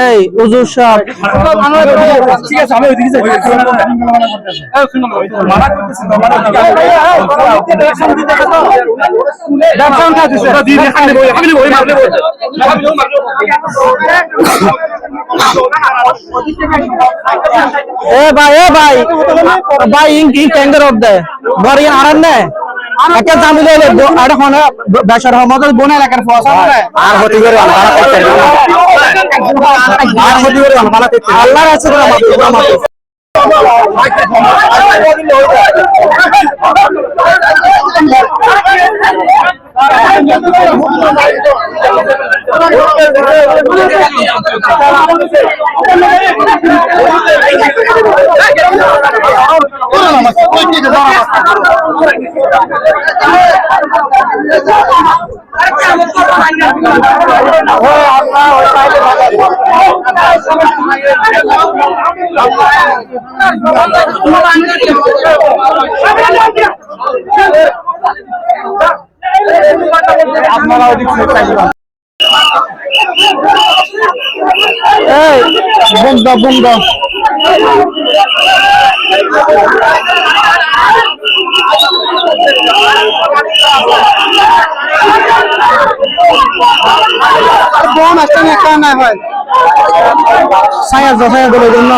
এই হুজুর সাহেব ঠিক আছে আমি ওইদিকে যাই মানা করতেছি তো মানা ডাকসাউন্ড খাইতেছে ওটা দিয়ে খালি বই খালি বই মারলে বই এ ভাই ভাই ইনকি টেন্ডার অফ দে বড় ইয়ান আরান নে একটা জামিলে এটা কোন বেশর হমদ বনে এলাকার ফসা আর হতি করে আল্লাহ করতে আর হতি করে আল্লাহ করতে আল্লাহর আছে আমার আপনারা ওদিক থেকে এই বন্ধ কোন আসছে না কেন হয় ছায়া দেওয়ার জন্য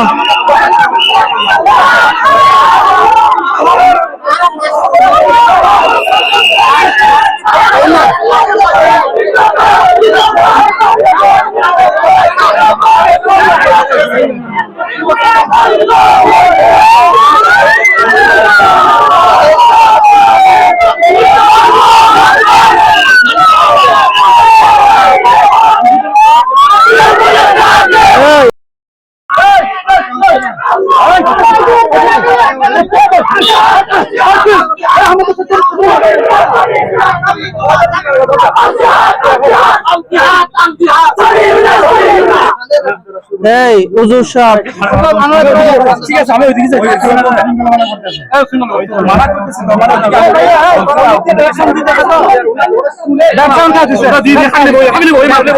এই হুজুর সাহেব ঠিক আছে আমি ওইদিকে যাই মানা করতেছি তো মানা ডাকসাউন্ড খাইতেছে ওটা দিয়ে খালি বই মারলে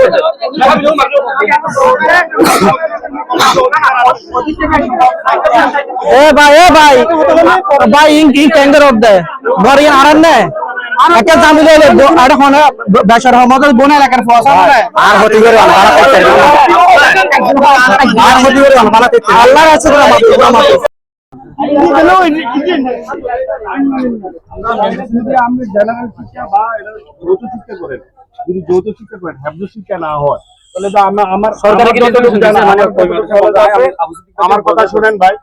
বই এ ভাই ইনকি টেন্ডার অফ দে বড় ইয়ান আরান নে একটা জামিলে এটা কোন বেশর হমদ বনে এলাকার ফসা আর হতি করে আল্লাহ করতে আর হতি করে আল্লাহ করতে আল্লাহর আছে আমার আমরা জেনারেল শিক্ষা বা যৌথ শিক্ষা করেন যদি যৌথ শিক্ষা করেন হ্যাবজ শিক্ষা না হয় তাহলে তো আমার সরকারি আমার কথা শুনেন ভাই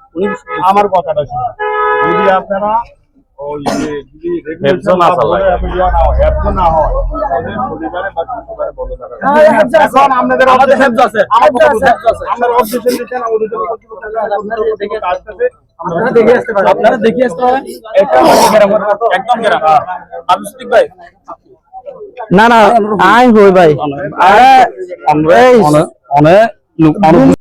আমার কথাটা শুনেন যদি আপনারা ওই যে যদি রেগুলেশন না হয় হ্যাবজ না হয় তাহলে পরিবারে বা পরিবারে বলে দাঁড়াবে এখন আপনাদের হ্যাবজ আছে আমরা অবজেকশন দিচ্ছেন আমাদের আপনারা দেখে আসতে পারেন এটা একদম গ্রাম আবুস্তিক ভাই না আই হই ভাই আরে অনেক